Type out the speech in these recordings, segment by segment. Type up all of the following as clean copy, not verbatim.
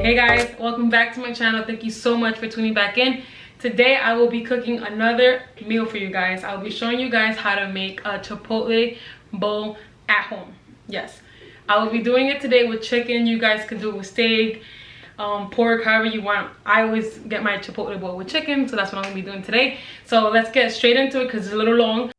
Hey guys, welcome back to my channel. Thank you so much for tuning back in. Today I will be cooking another meal for you guys. I'll be showing you guys how to make a Chipotle bowl at home. Yes, I will be doing it today with chicken. You guys can do it with steak, pork, however you want. I always get my Chipotle bowl with chicken, so that's what I'm gonna be doing today. So let's get straight into it because it's a little long.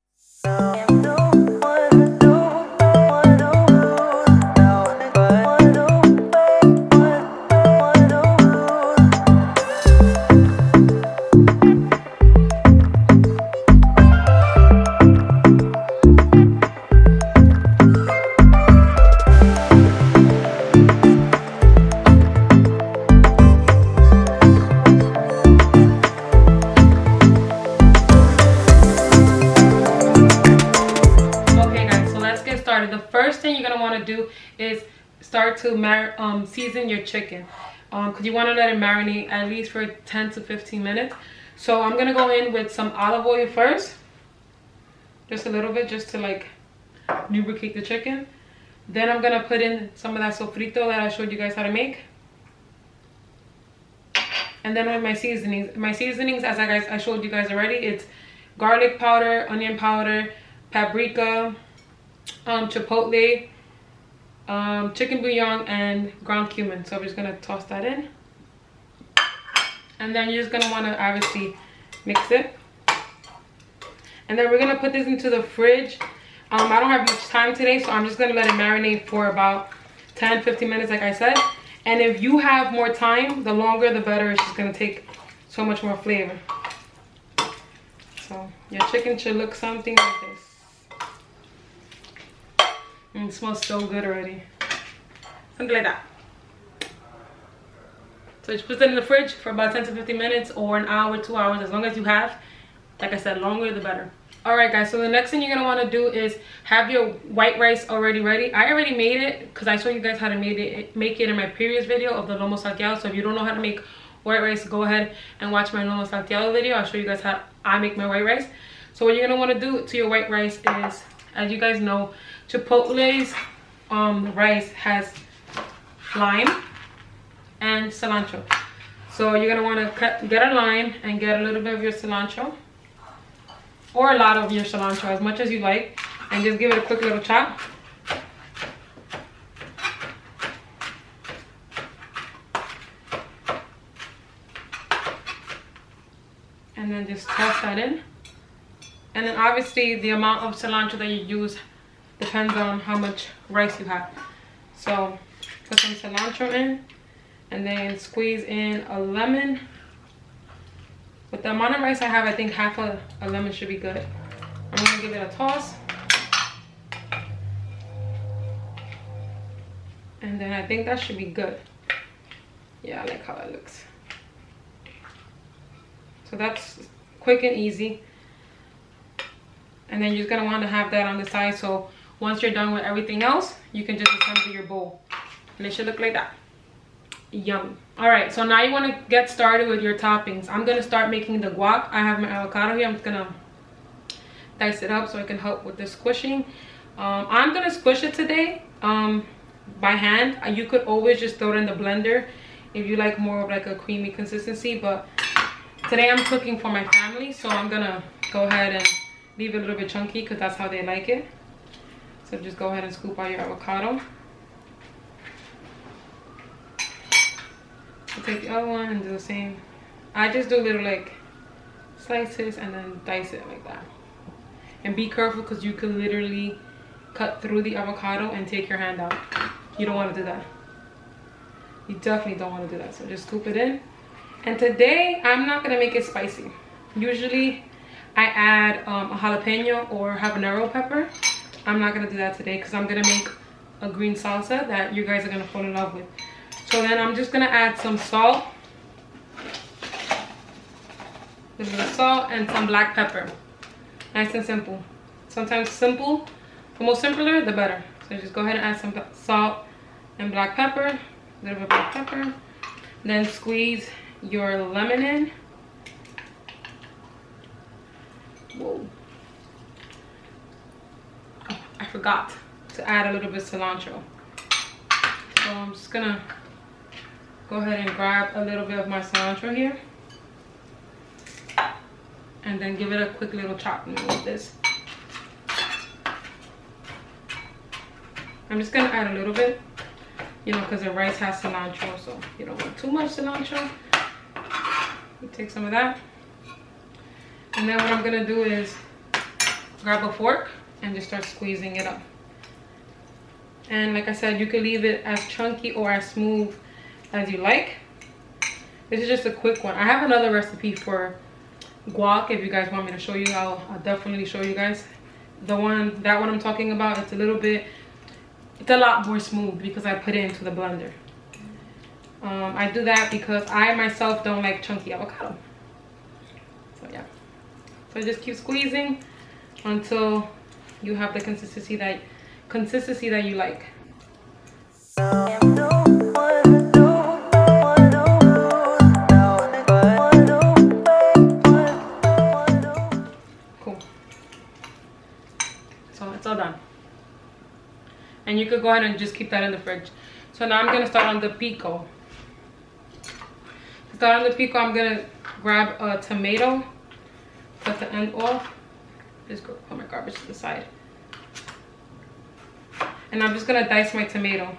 The first thing you're gonna want to do is start to season your chicken, because you want to let it marinate at least for 10 to 15 minutes. So I'm gonna go in with some olive oil first, just a little bit, just to like lubricate the chicken. Then I'm gonna put in some of that sofrito that I showed you guys how to make. And then with my seasonings, as I showed you guys already, it's garlic powder, onion powder, paprika, chipotle, chicken bouillon, and ground cumin. So I'm just gonna toss that in, and then you're just gonna want to obviously mix it, and then we're gonna put this into the fridge. I don't have much time today, so I'm just gonna let it marinate for about 10-15 minutes, like I said. And if you have more time, the longer the better. It's just gonna take so much more flavor. So your chicken should look something like this. And it smells so good already. Something like that. So just put it in the fridge for about 10 to 15 minutes or an hour, 2 hours, as long as you have. Like I said, longer the better. Alright guys, so the next thing you're going to want to do is have your white rice already ready. I already made it because I showed you guys how to make it in my previous video of the lomo salteado. So if you don't know how to make white rice, go ahead and watch my lomo salteado video. I'll show you guys how I make my white rice. So what you're going to want to do to your white rice is, as you guys know, Chipotle's rice has lime and cilantro. So you're gonna want to get a lime and get a little bit of your cilantro, or a lot of your cilantro, as much as you like, and just give it a quick little chop. And then just toss that in. And then obviously the amount of cilantro that you use depends on how much rice you have. So put some cilantro in, and then squeeze in a lemon. With the amount of rice I have, I think half a lemon should be good. I'm gonna give it a toss. And then I think that should be good. Yeah, I like how it looks. So that's quick and easy. And then you're gonna want to have that on the side, so once you're done with everything else, you can just assemble your bowl. And it should look like that. Yum. Alright, so now you want to get started with your toppings. I'm going to start making the guac. I have my avocado here. I'm just going to dice it up so I can help with the squishing. I'm going to squish it today by hand. You could always just throw it in the blender if you like more of like a creamy consistency. But today I'm cooking for my family, so I'm going to go ahead and leave it a little bit chunky because that's how they like it. So just go ahead and scoop out your avocado. I'll take the other one and do the same. I just do little like slices and then dice it like that. And be careful because you could literally cut through the avocado and take your hand out. You don't want to do that. You definitely don't want to do that. So just scoop it in. And today I'm not going to make it spicy. Usually I add a jalapeno or habanero pepper. I'm not gonna do that today because I'm gonna make a green salsa that you guys are gonna fall in love with. So then I'm just gonna add some salt, a little bit of salt, and some black pepper. Nice and simple. Sometimes simple, the more simpler the better. So just go ahead and add some salt and black pepper, a little bit of black pepper. Then squeeze your lemon in. Whoa. Oh, I forgot to add a little bit of cilantro. So I'm just gonna go ahead and grab a little bit of my cilantro here. And then give it a quick little chop with this. I'm just gonna add a little bit, you know, because the rice has cilantro, so you don't want too much cilantro. You take some of that. And then what I'm gonna do is grab a fork and just start squeezing it up. And like I said, you can leave it as chunky or as smooth as you like. This is just a quick one. I have another recipe for guac. If you guys want me to show you, I'll definitely show you guys. That one I'm talking about, it's a lot more smooth because I put it into the blender. I do that because I myself don't like chunky avocado. So yeah, so just keep squeezing until you have the consistency that you like. Cool. So it's all done. And you could go ahead and just keep that in the fridge. So now I'm gonna start on the pico. To start on the pico, I'm gonna grab a tomato, cut the end off. Just put my garbage to the side. And I'm just gonna dice my tomato.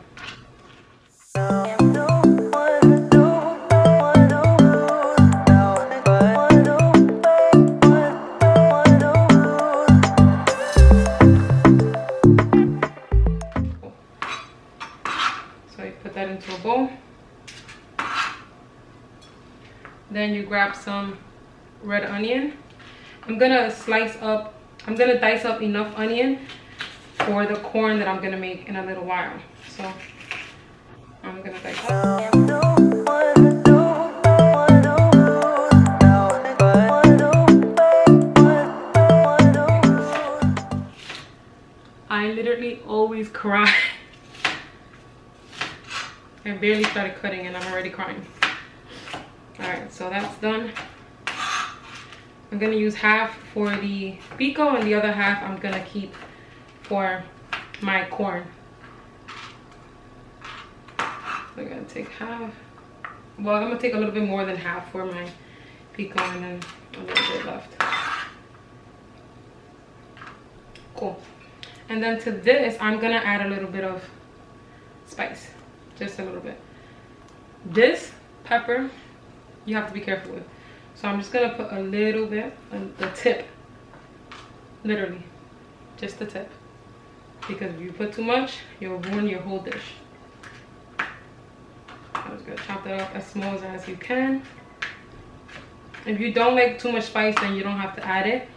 So you put that into a bowl. Then you grab some red onion. I'm gonna dice up enough onion for the corn that I'm gonna make in a little while. So I'm gonna dice up. I literally always cry. I barely started cutting and I'm already crying. Alright, so that's done. I'm gonna use half for the pico and the other half I'm gonna keep for my corn. So I'm gonna take half. Well, I'm gonna take a little bit more than half for my pico and then a little bit left. Cool. And then to this, I'm gonna add a little bit of spice. Just a little bit. This pepper, you have to be careful with. So I'm just gonna put a little bit on the tip. Literally, just the tip. Because if you put too much, you'll ruin your whole dish. I'm just gonna chop that up as small as you can. If you don't like too much spice, then you don't have to add it.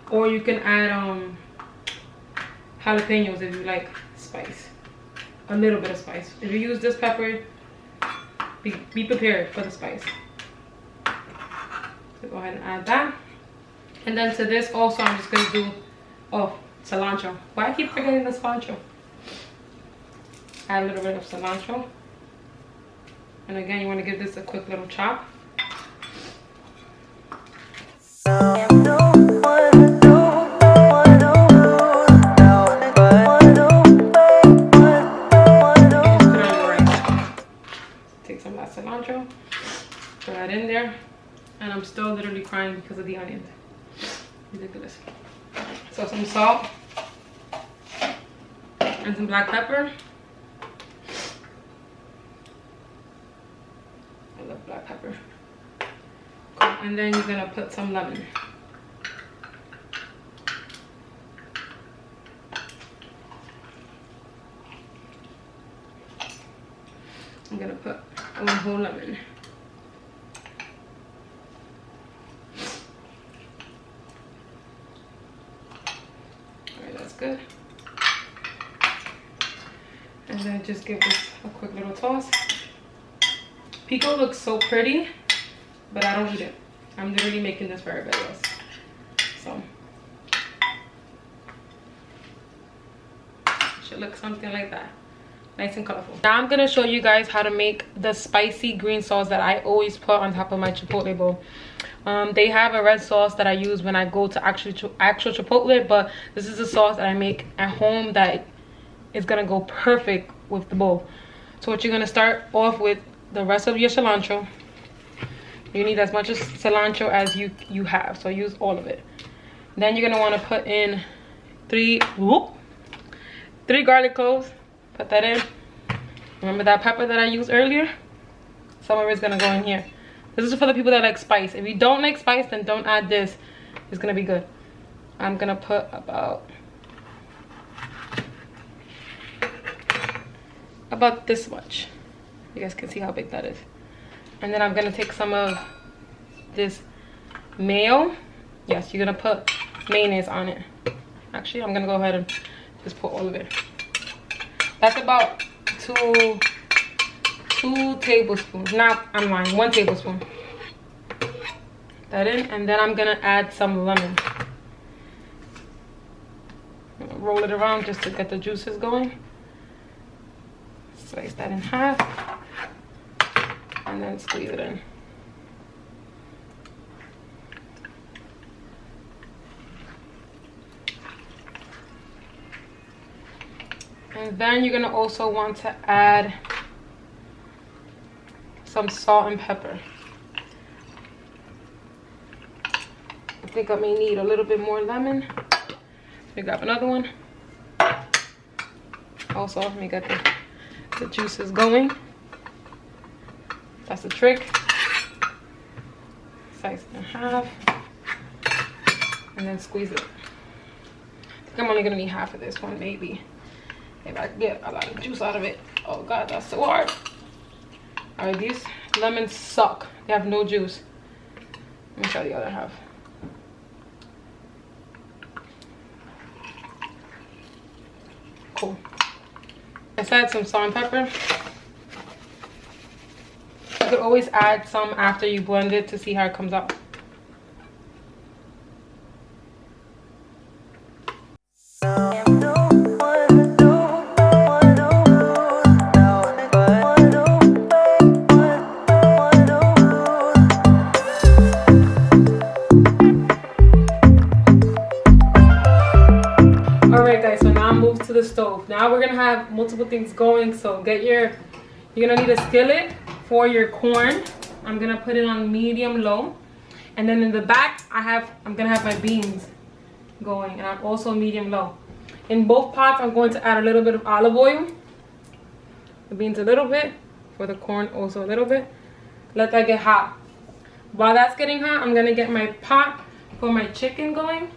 Or you can add jalapenos if you like spice. A little bit of spice. If you use this pepper, be prepared for the spice. So go ahead and add that. And then to this also, I'm just gonna do, cilantro. Why I keep forgetting the cilantro? Add a little bit of cilantro. And again, you want to give this a quick little chop. Take some of that cilantro, throw that in there. And I'm still literally crying because of the onions. Ridiculous. So some salt and some black pepper. I love black pepper. Cool. And then you're gonna put some lemon. I'm gonna put one whole lemon. Good. And then just give this a quick little toss. Pico looks so pretty, but I don't eat it. I'm literally making this for everybody else. So it should look something like that. Nice and colorful. Now I'm gonna show you guys how to make the spicy green sauce that I always put on top of my Chipotle bowl. They have a red sauce that I use when I go to actual Chipotle, but this is a sauce that I make at home that is gonna go perfect with the bowl. So what you're gonna start off with the rest of your cilantro. You need as much as cilantro as you have, so use all of it. Then you're gonna want to put in three garlic cloves. Put that in. Remember that pepper that I used earlier? Some of it's gonna go in here. This is for the people that like spice. If you don't like spice, then don't add this. It's gonna be good. I'm gonna put about this much. You guys can see how big that is. And then I'm gonna take some of this mayo. Yes, you're gonna put mayonnaise on it. Actually, I'm gonna go ahead and just put all of it. That's about two tablespoons. Not, I'm lying, 1 tablespoon. That in, and then I'm gonna add some lemon. I'm gonna roll it around just to get the juices going. Slice that in half, and then squeeze it in. And then you're gonna also want to add some salt and pepper. I think I may need a little bit more lemon. Let me grab another one. Also, let me get the juices going. That's the trick. Slice it in half. And then squeeze it. I think I'm only gonna need half of this one, maybe. If I can get a lot of juice out of it. Oh God, that's so hard. All right, these lemons suck. They have no juice. Let me try the other half. Cool. Let's add some salt and pepper. You could always add some after you blend it to see how it comes out. The stove. Now we're gonna have multiple things going, so you're gonna need a skillet for your corn. I'm gonna put it on medium low, and then in the back I'm gonna have my beans going, and I'm also medium low. In both pots I'm going to add a little bit of olive oil, the beans a little bit, for the corn also a little bit. Let that get hot. While that's getting hot, I'm gonna get my pot for my chicken going,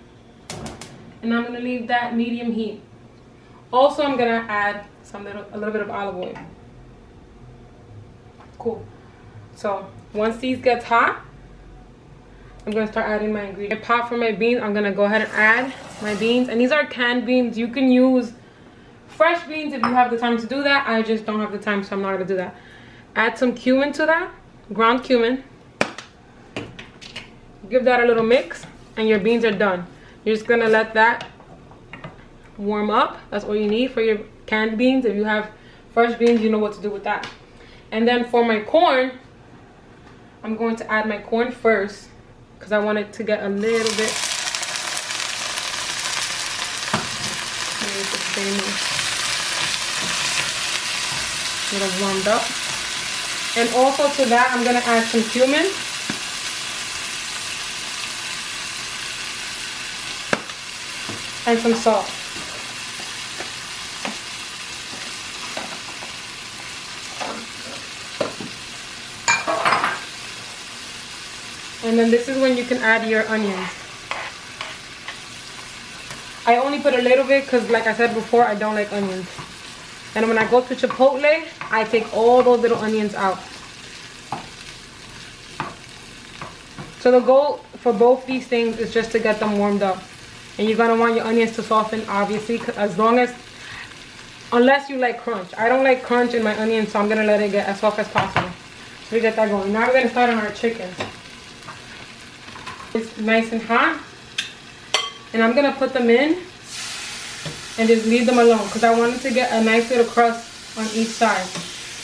and I'm gonna leave that medium heat. Also, I'm gonna add a little bit of olive oil. Cool. So once these get hot, I'm gonna start adding my ingredients. My pot for my beans, I'm gonna go ahead and add my beans, and these are canned beans. You can use fresh beans if you have the time to do that. I just don't have the time, so I'm not gonna do that. Add some cumin to that, ground cumin. Give that a little mix, and your beans are done. You're just gonna let that warm up. That's all you need for your canned beans. If you have fresh beans, you know what to do with that. And then for my corn, I'm going to add my corn first because I want it to get a little bit warmed up. And also to that, I'm gonna add some cumin. And some salt. And then this is when you can add your onions. I only put a little bit because, like I said before, I don't like onions. And when I go to Chipotle, I take all those little onions out. So the goal for both these things is just to get them warmed up. And you're gonna want your onions to soften, obviously, unless you like crunch. I don't like crunch in my onions, so I'm gonna let it get as soft as possible. So we get that going. Now we're gonna start on our chicken. It's nice and hot, and I'm gonna put them in and just leave them alone because I want it to get a nice little crust on each side.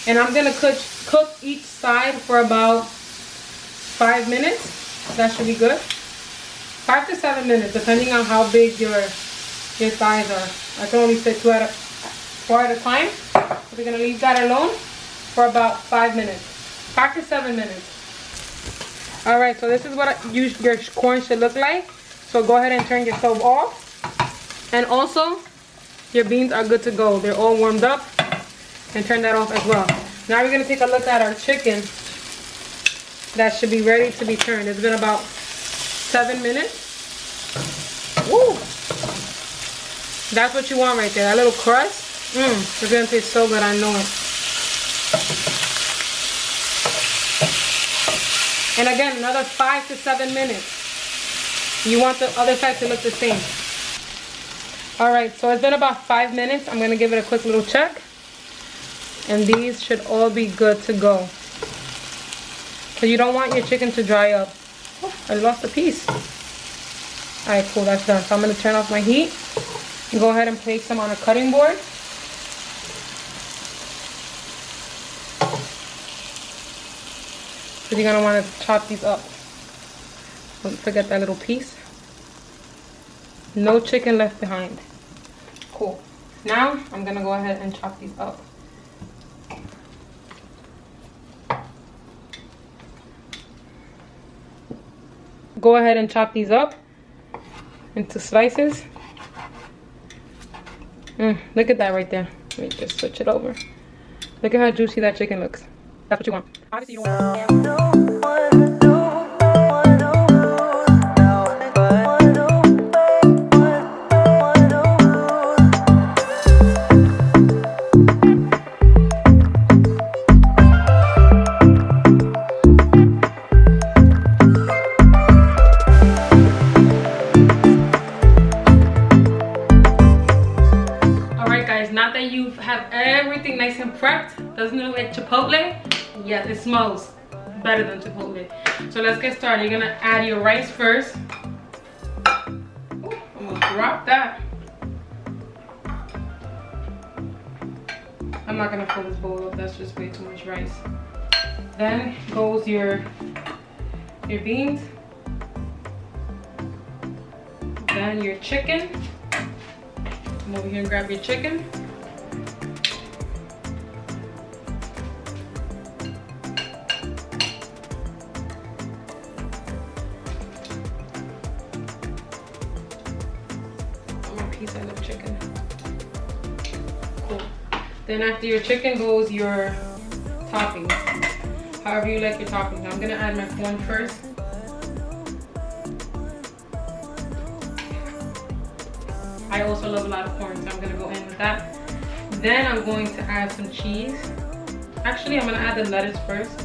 And I'm gonna cook each side for about 5 minutes. That should be good. 5 to 7 minutes, depending on how big your thighs are. I can only fit 4 at a time. So we're gonna leave that alone for about 5 minutes. 5 to 7 minutes. All right, so this is what your corn should look like. So go ahead and turn your stove off. And also, your beans are good to go. They're all warmed up. And turn that off as well. Now we're gonna take a look at our chicken. That should be ready to be turned. It's been about 7 minutes. Woo! That's what you want right there. That little crust. It's gonna taste so good, I know it. And again, another 5 to 7 minutes. You want the other side to look the same. Alright, so it's been about 5 minutes. I'm gonna give it a quick little check. And these should all be good to go. So you don't want your chicken to dry up. Oh, I lost a piece. Alright, cool, that's done. So I'm going to turn off my heat. And go ahead and place them on a cutting board. So you're going to want to chop these up. Don't forget that little piece. No chicken left behind. Cool. Now I'm going to go ahead and chop these up. Go ahead and chop these up into slices. Look at that right there. Let me just switch it over. Look at how juicy that chicken looks. That's what you want. Obviously, you don't want. Now that you have everything nice and prepped, doesn't it look like Chipotle? Yes, it smells better than Chipotle. So let's get started. You're gonna add your rice first. Ooh, I'm gonna drop that. I'm not gonna fill this bowl up, that's just way too much rice. Then goes your beans. Then your chicken. Come over here and grab your chicken. Piece I love chicken. Cool. Then after your chicken goes your toppings. However you like your toppings. I'm gonna add my corn first. I also love a lot of corn, so I'm gonna go in with that. Then I'm going to add some cheese. Actually, I'm gonna add the lettuce first.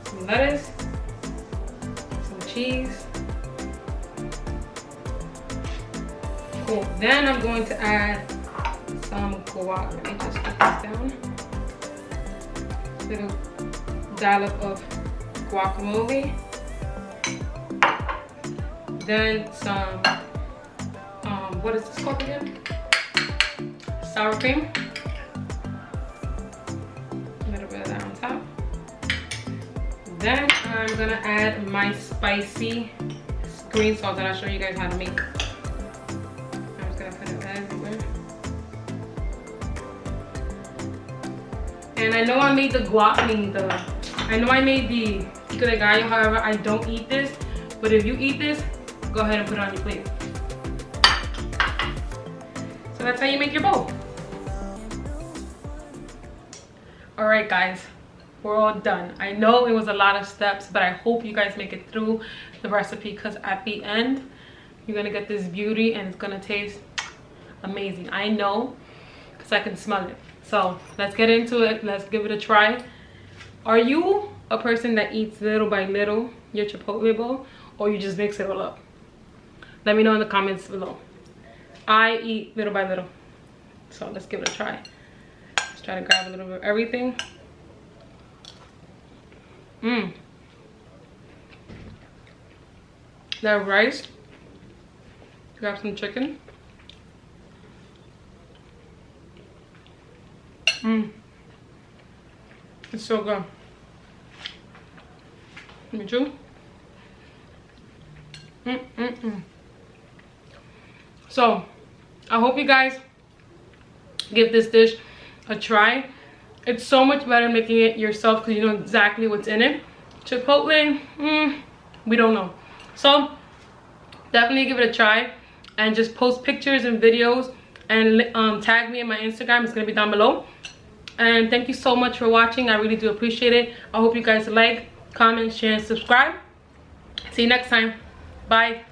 Some lettuce, some cheese. Cool. Then I'm going to add some guac. Let me just put this down. Little dollop of guacamole. Then some, what is this called again? Sour cream. A little bit of that on top. Then I'm gonna add my spicy green sauce that I'll show you guys how to make. I'm just gonna put it everywhere. And I know I made the guac, I know I made the pico de gallo, however, I don't eat this. But if you eat this, go ahead and put it on your plate. So that's how you make your bowl. Alright guys, we're all done. I know it was a lot of steps, but I hope you guys make it through the recipe, because at the end, you're gonna get this beauty and it's gonna taste amazing. I know, because I can smell it. So let's get into it. Let's give it a try. Are you a person that eats little by little your Chipotle bowl, or you just mix it all up? Let me know in the comments below. I eat little by little. So let's give it a try. Let's try to grab a little bit of everything. That rice. Grab some chicken. It's so good. Me too. So I hope you guys give this dish a try. It's so much better making it yourself because you know exactly what's in it. Chipotle, we don't know. So definitely give it a try and just post pictures and videos and tag me in my Instagram. It's gonna be down below. And thank you so much for watching. I really do appreciate it. I hope you guys like, comment, share, and subscribe. See you next time. Bye.